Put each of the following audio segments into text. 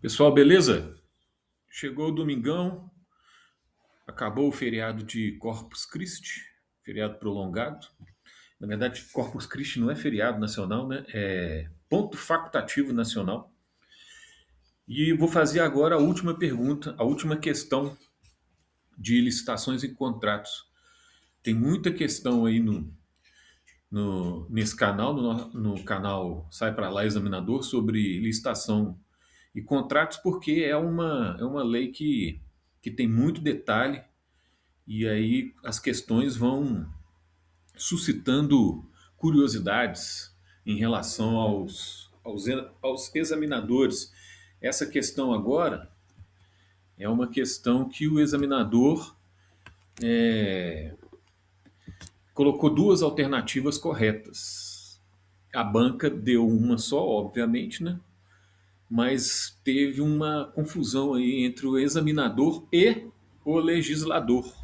Pessoal, beleza? Chegou o domingão, acabou o feriado de Corpus Christi, feriado prolongado. Na verdade, Corpus Christi não é feriado nacional, né? É ponto facultativo nacional. E vou fazer agora a última pergunta, a última questão de licitações e contratos. Tem muita questão aí nesse canal, no canal Sai Para Lá Examinador, sobre licitação e contratos, porque é uma lei que tem muito detalhe. E aí as questões vão suscitando curiosidades em relação aos examinadores. Essa questão agora é uma questão que o examinador colocou duas alternativas corretas. A banca deu uma só, obviamente, né? Mas teve uma confusão aí entre o examinador e o legislador,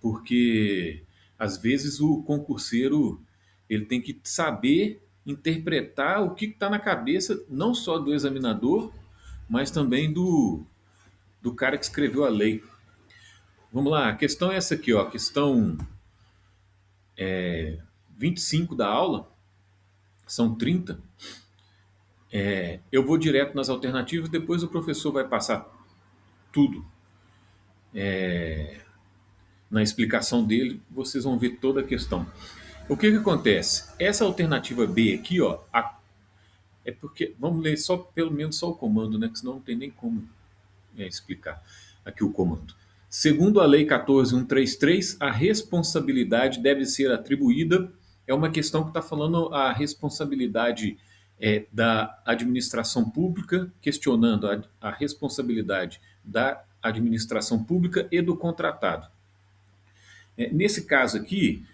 porque às vezes o concurseiro ele tem que saber interpretar o que está na cabeça não só do examinador, mas também do cara que escreveu a lei. Vamos lá, a questão é essa aqui, ó, a questão 25 da aula, são 30. Eu vou direto nas alternativas, depois o professor vai passar tudo na explicação dele, vocês vão ver toda a questão. O que acontece? Essa alternativa B aqui, ó, é porque, vamos ler só pelo menos só o comando, né? Que senão não tem nem como explicar aqui o comando. Segundo a Lei 14.133, a responsabilidade deve ser atribuída. É uma questão que está falando a responsabilidade da administração pública, questionando a responsabilidade da administração pública e do contratado. Nesse caso aqui,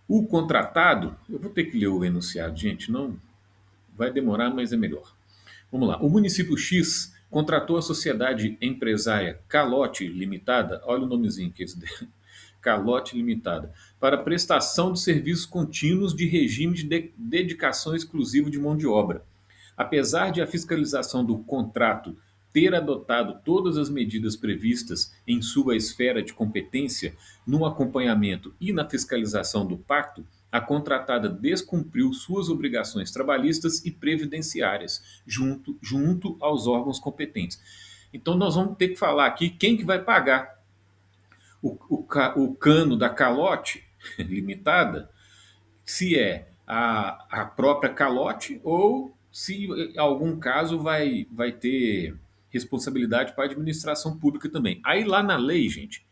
o contratado, eu vou ter que ler o enunciado, gente, não vai demorar, mas é melhor. Vamos lá. O município X contratou a sociedade empresária Calote Limitada, olha o nomezinho que eles deram, Calote Limitada, para prestação de serviços contínuos de regime de dedicação exclusiva de mão de obra. Apesar de a fiscalização do contrato ter adotado todas as medidas previstas em sua esfera de competência no acompanhamento e na fiscalização do pacto, a contratada descumpriu suas obrigações trabalhistas e previdenciárias junto aos órgãos competentes. Então nós vamos ter que falar aqui quem que vai pagar o cano da calote limitada, se é a própria calote ou se em algum caso vai ter responsabilidade para a administração pública também. Aí lá na lei, gente,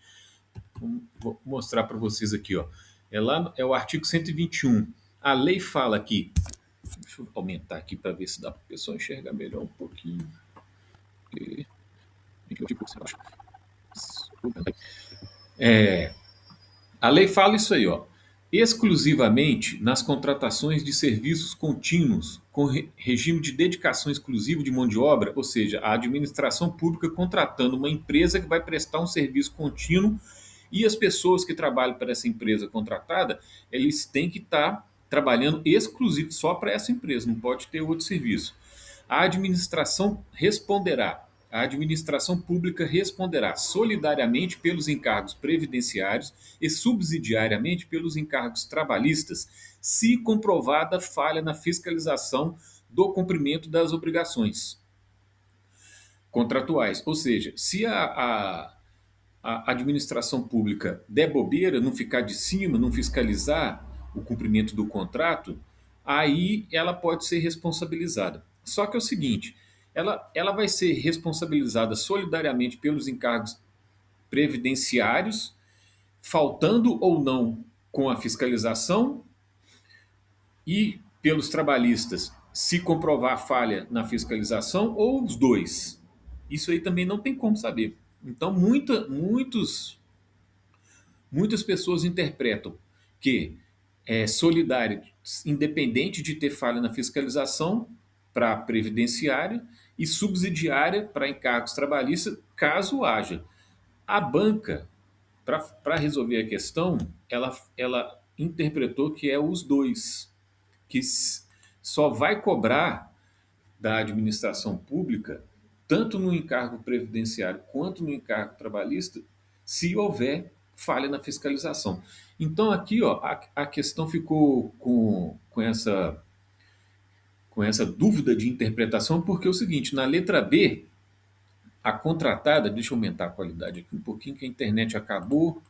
vou mostrar para vocês aqui, ó. É o artigo 121. A lei fala aqui. Deixa eu aumentar aqui para ver se dá para a pessoa enxergar melhor um pouquinho. A lei fala isso aí, ó. Exclusivamente nas contratações de serviços contínuos com regime de dedicação exclusivo de mão de obra, ou seja, a administração pública contratando uma empresa que vai prestar um serviço contínuo e as pessoas que trabalham para essa empresa contratada, eles têm que estar trabalhando exclusivo só para essa empresa, não pode ter outro serviço. A administração responderá. A administração pública responderá solidariamente pelos encargos previdenciários e subsidiariamente pelos encargos trabalhistas, se comprovada falha na fiscalização do cumprimento das obrigações contratuais. Ou seja, se a administração pública der bobeira, não ficar de cima, não fiscalizar o cumprimento do contrato, aí ela pode ser responsabilizada. Só que é o seguinte, ela vai ser responsabilizada solidariamente pelos encargos previdenciários, faltando ou não com a fiscalização, e pelos trabalhistas, se comprovar falha na fiscalização, ou os dois. Isso aí também não tem como saber. Então, muitas pessoas interpretam que é solidário, independente de ter falha na fiscalização, para previdenciária e subsidiária para encargos trabalhistas, caso haja. A banca, para resolver a questão, ela interpretou que é os dois, que só vai cobrar da administração pública, tanto no encargo previdenciário quanto no encargo trabalhista, se houver falha na fiscalização. Então aqui ó, a questão ficou com essa dúvida de interpretação, porque é o seguinte, na letra B, a contratada, deixa eu aumentar a qualidade aqui um pouquinho, que a internet acabou.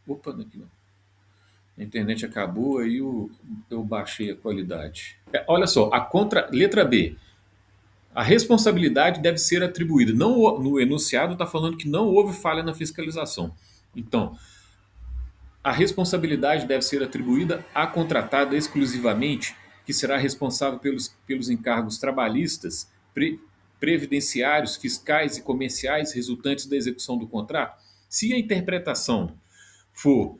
Opa, aqui não. A internet acabou, aí eu baixei a qualidade. Olha só, letra B, a responsabilidade deve ser atribuída. Não, no enunciado está falando que não houve falha na fiscalização. Então, a responsabilidade deve ser atribuída à contratada exclusivamente, que será responsável pelos encargos trabalhistas, previdenciários, fiscais e comerciais resultantes da execução do contrato. Se a interpretação for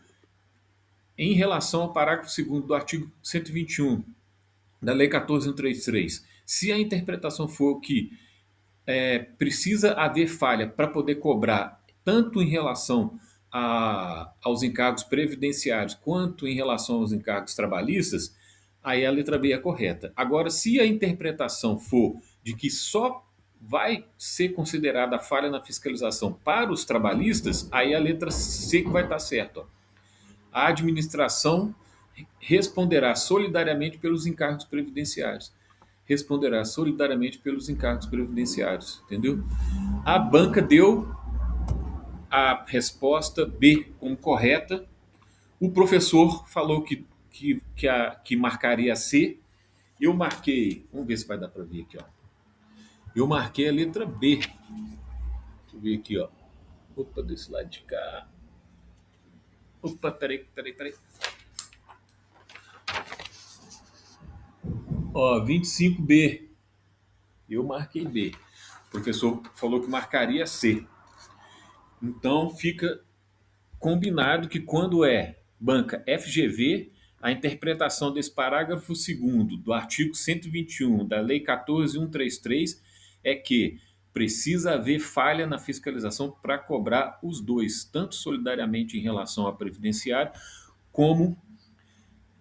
em relação ao parágrafo 2º do artigo 121 da Lei 14.133, se a interpretação for que precisa haver falha para poder cobrar tanto em relação aos encargos previdenciários quanto em relação aos encargos trabalhistas, aí a letra B é correta. Agora, se a interpretação for de que só vai ser considerada a falha na fiscalização para os trabalhistas, aí a letra C que vai estar certa. A administração responderá solidariamente pelos encargos previdenciários. Responderá solidariamente pelos encargos previdenciários, entendeu? A banca deu a resposta B como correta. O professor falou que marcaria C. Eu marquei, vamos ver se vai dar para ver aqui, ó. Eu marquei a letra B. Deixa eu ver aqui, ó. Opa, desse lado de cá. Opa, peraí. Ó, 25B. Eu marquei B. O professor falou que marcaria C. Então fica combinado que quando é banca FGV, a interpretação desse parágrafo 2º do artigo 121 da Lei 14.133 é que precisa haver falha na fiscalização para cobrar os dois, tanto solidariamente em relação ao previdenciário, como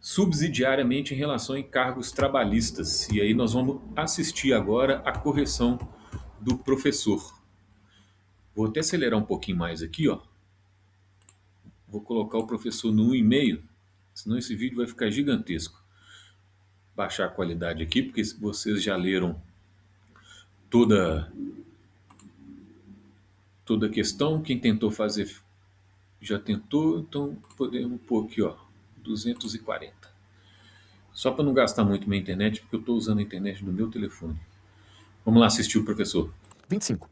subsidiariamente em relação a encargos trabalhistas. E aí nós vamos assistir agora a correção do professor. Vou até acelerar um pouquinho mais aqui, ó. Vou colocar o professor no 1,5, senão esse vídeo vai ficar gigantesco. Baixar a qualidade aqui, porque vocês já leram toda a questão. Quem tentou fazer já tentou, então podemos pôr aqui, ó, 240. Só para não gastar muito minha internet, porque eu estou usando a internet do meu telefone. Vamos lá assistir o professor. 25.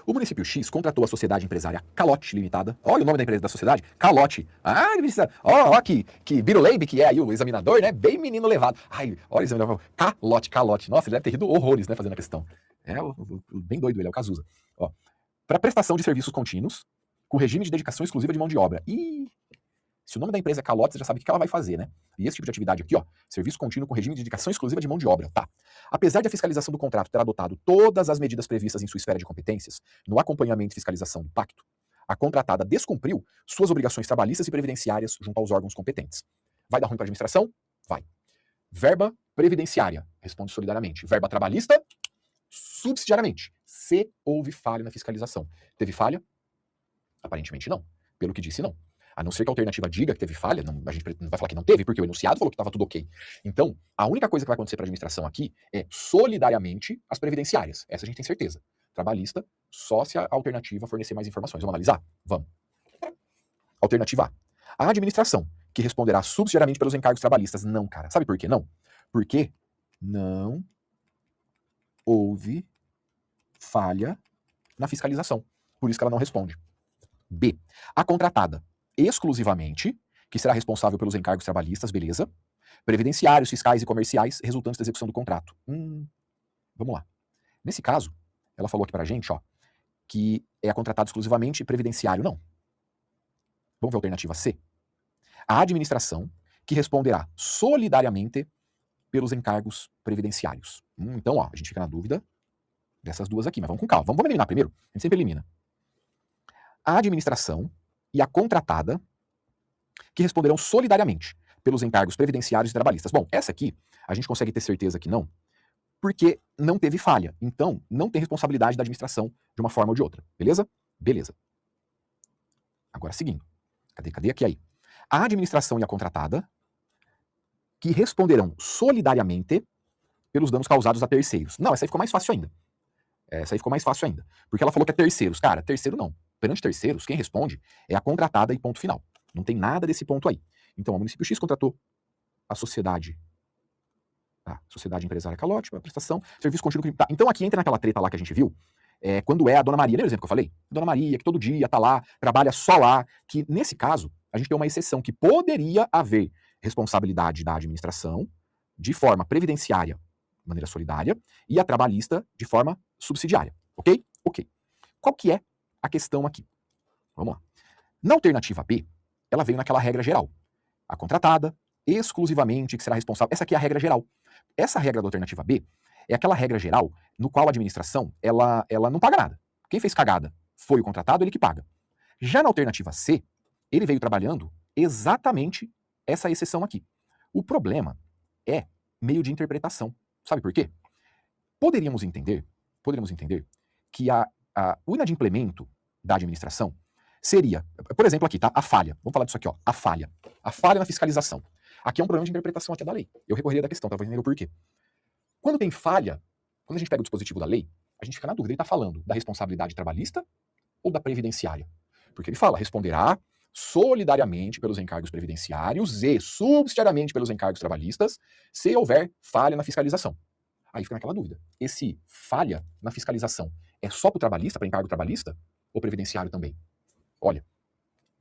O município X contratou a sociedade empresária Calote Limitada. Olha o nome da empresa da sociedade, Calote. Ah, ele precisa. Ó, que Biruleibe, que é aí o examinador, né? Bem menino levado. Ai, olha o examinador. Calote. Nossa, ele deve ter rido horrores, né? Fazendo a questão. Bem doido ele, é o Cazuza. Ó, para prestação de serviços contínuos, com regime de dedicação exclusiva de mão de obra. E se o nome da empresa é Calote, você já sabe o que ela vai fazer, né? E esse tipo de atividade aqui, ó, serviço contínuo com regime de dedicação exclusiva de mão de obra, tá? Apesar de a fiscalização do contrato ter adotado todas as medidas previstas em sua esfera de competências, no acompanhamento e fiscalização do pacto, a contratada descumpriu suas obrigações trabalhistas e previdenciárias junto aos órgãos competentes. Vai dar ruim para a administração? Vai. Verba previdenciária, responde solidariamente. Verba trabalhista, subsidiariamente. Se houve falha na fiscalização. Teve falha? Aparentemente não. Pelo que disse, não. A não ser que a alternativa diga que teve falha, a gente não vai falar que não teve, porque o enunciado falou que estava tudo ok. Então, a única coisa que vai acontecer para a administração aqui é solidariamente as previdenciárias. Essa a gente tem certeza. Trabalhista, só se a alternativa fornecer mais informações. Vamos analisar? Vamos. Alternativa A. A administração, que responderá subsidiariamente pelos encargos trabalhistas. Não, cara. Sabe por quê? Não. Porque não houve falha na fiscalização. Por isso que ela não responde. B. A contratada, exclusivamente, que será responsável pelos encargos trabalhistas, beleza, previdenciários, fiscais e comerciais resultantes da execução do contrato. Vamos lá. Nesse caso, ela falou aqui pra gente, ó, que é a contratada exclusivamente, previdenciário não. Vamos ver a alternativa C. A administração, que responderá solidariamente pelos encargos previdenciários. Então, ó, a gente fica na dúvida dessas duas aqui, mas vamos com calma. Vamos eliminar primeiro. A gente sempre elimina. A administração e a contratada, que responderão solidariamente pelos encargos previdenciários e trabalhistas. Bom, essa aqui, a gente consegue ter certeza que não, porque não teve falha. Então, não tem responsabilidade da administração de uma forma ou de outra. Beleza? Beleza. Agora, seguindo. Cadê aqui aí? A administração e a contratada que responderão solidariamente pelos danos causados a terceiros. Não, essa aí ficou mais fácil ainda. Essa aí ficou mais fácil ainda. Porque ela falou que é terceiros. Cara, terceiro não. Perante terceiros, quem responde é a contratada e ponto final. Não tem nada desse ponto aí. Então, o município X contratou a sociedade empresária calote, a prestação, serviço contínuo. Tá. Então, aqui entra naquela treta lá que a gente viu, quando é a Dona Maria, lembra o exemplo que eu falei? Dona Maria, que todo dia tá lá, trabalha só lá, que nesse caso, a gente tem uma exceção que poderia haver responsabilidade da administração de forma previdenciária, de maneira solidária, e a trabalhista de forma subsidiária. Ok? Ok. Qual que é a questão aqui? Vamos lá. Na alternativa B, ela veio naquela regra geral. A contratada, exclusivamente, que será responsável. Essa aqui é a regra geral. Essa regra da alternativa B é aquela regra geral no qual a administração ela não paga nada. Quem fez cagada foi o contratado, ele que paga. Já na alternativa C, ele veio trabalhando exatamente essa exceção aqui. O problema é meio de interpretação. Sabe por quê? Poderíamos entender que o inadimplemento da administração seria, por exemplo, aqui, tá? A falha. Vamos falar disso aqui, ó. A falha. A falha na fiscalização. Aqui é um problema de interpretação até da lei. Eu recorreria da questão, tá? Vou entender o porquê. Quando tem falha, quando a gente pega o dispositivo da lei, a gente fica na dúvida. Ele está falando da responsabilidade trabalhista ou da previdenciária? Porque ele fala, responderá solidariamente pelos encargos previdenciários e subsidiariamente pelos encargos trabalhistas, se houver falha na fiscalização. Aí fica naquela dúvida. Esse falha na fiscalização é só para o trabalhista, para encargo trabalhista, ou previdenciário também? Olha,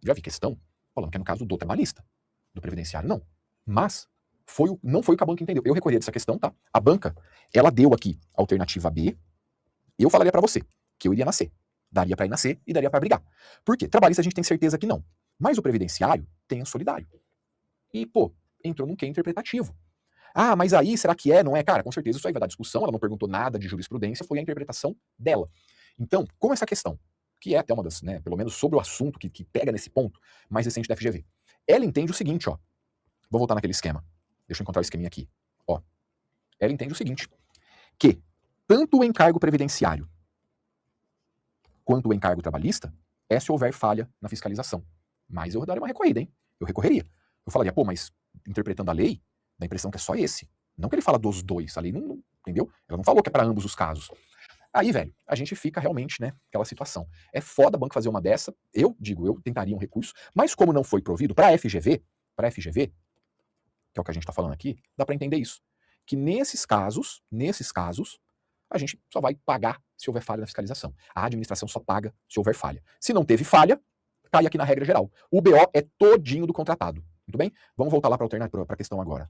já vi questão falando que é no caso do trabalhista, do previdenciário não. Mas não foi o que a banca entendeu. Eu recorri dessa questão, tá? A banca, ela deu aqui a alternativa B, eu falaria para você que eu iria na C. Daria para ir na C e daria para brigar. Por quê? Trabalhista a gente tem certeza que não. Mas o previdenciário tem o solidário. E, pô, entrou num que interpretativo. Ah, mas aí, será que é? Não é? Cara, com certeza isso aí vai dar discussão, ela não perguntou nada de jurisprudência, foi a interpretação dela. Então, como essa questão, que é até uma das, né, pelo menos sobre o assunto que pega nesse ponto mais recente da FGV, ela entende o seguinte, ó. Vou voltar naquele esquema. Deixa eu encontrar o esqueminha aqui. Ó. Ela entende o seguinte, que tanto o encargo previdenciário quanto o encargo trabalhista é se houver falha na fiscalização. Mas eu daria uma recorrida, hein? Eu recorreria. Eu falaria, pô, mas interpretando a lei, dá a impressão que é só esse. Não que ele fala dos dois, a lei não entendeu? Ela não falou que é para ambos os casos. Aí, velho, a gente fica realmente, né, aquela situação. É foda a banca fazer uma dessa, eu tentaria um recurso, mas como não foi provido para a FGV, que é o que a gente tá falando aqui, dá para entender isso. Que nesses casos, a gente só vai pagar se houver falha na fiscalização. A administração só paga se houver falha. Se não teve falha, cai aqui na regra geral. O BO é todinho do contratado. Muito bem? Vamos voltar lá para a questão agora.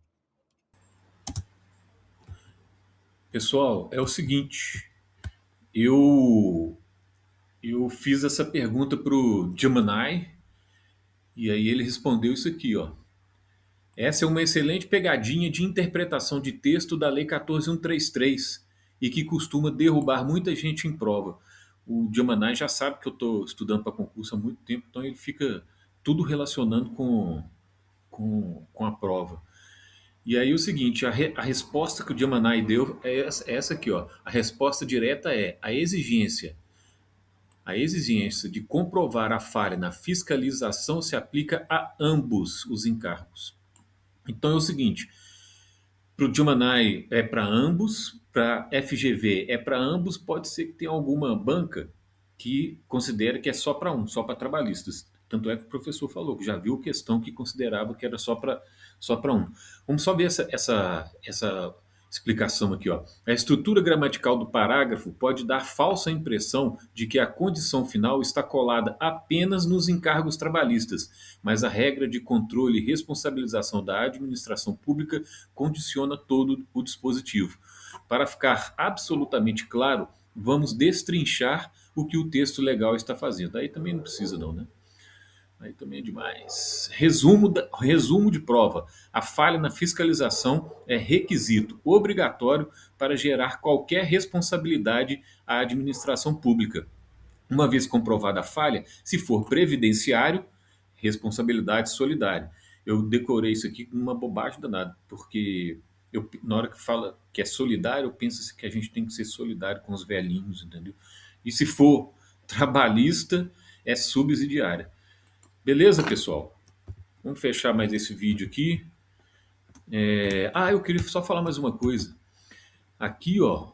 Pessoal, é o seguinte, eu fiz essa pergunta pro Gemini e aí ele respondeu isso aqui, ó. Essa é uma excelente pegadinha de interpretação de texto da Lei 14.133 e que costuma derrubar muita gente em prova. O Gemini já sabe que eu estou estudando para concurso há muito tempo, então ele fica tudo relacionando com a prova. E aí o seguinte, a resposta que o Gemini deu é essa aqui, ó. A resposta direta é a exigência de comprovar a falha na fiscalização se aplica a ambos os encargos. Então é o seguinte, para o Gemini é para ambos, para FGV é para ambos, pode ser que tenha alguma banca que considere que é só para um, só para trabalhistas. Tanto é que o professor falou que já viu questão que considerava que era só para um. Vamos só ver essa explicação aqui. Ó. A estrutura gramatical do parágrafo pode dar falsa impressão de que a condição final está colada apenas nos encargos trabalhistas, mas a regra de controle e responsabilização da administração pública condiciona todo o dispositivo. Para ficar absolutamente claro, vamos destrinchar o que o texto legal está fazendo. Aí também não precisa não, né? Aí também é demais. Resumo de prova. A falha na fiscalização é requisito obrigatório para gerar qualquer responsabilidade à administração pública. Uma vez comprovada a falha, se for previdenciário, responsabilidade solidária. Eu decorei isso aqui com uma bobagem danada, porque Na hora que fala que é solidário, eu penso assim que a gente tem que ser solidário com os velhinhos, entendeu? E se for trabalhista, é subsidiária. Beleza, pessoal? Vamos fechar mais esse vídeo aqui. Eu queria só falar mais uma coisa. Aqui, ó,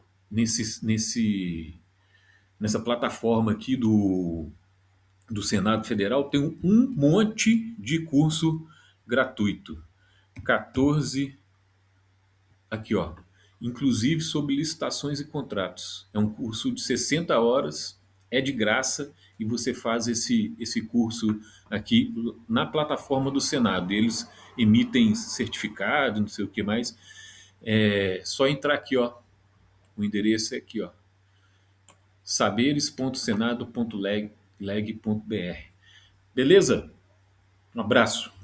nessa plataforma aqui do Senado Federal, tem um monte de curso gratuito. 14 aqui, ó. Inclusive sobre licitações e contratos. É um curso de 60 horas, é de graça e você faz esse curso aqui na plataforma do Senado. Eles emitem certificado, não sei o que mais. É só entrar aqui, ó. O endereço é aqui, ó. saberes.senado.leg.br. Beleza? Um abraço.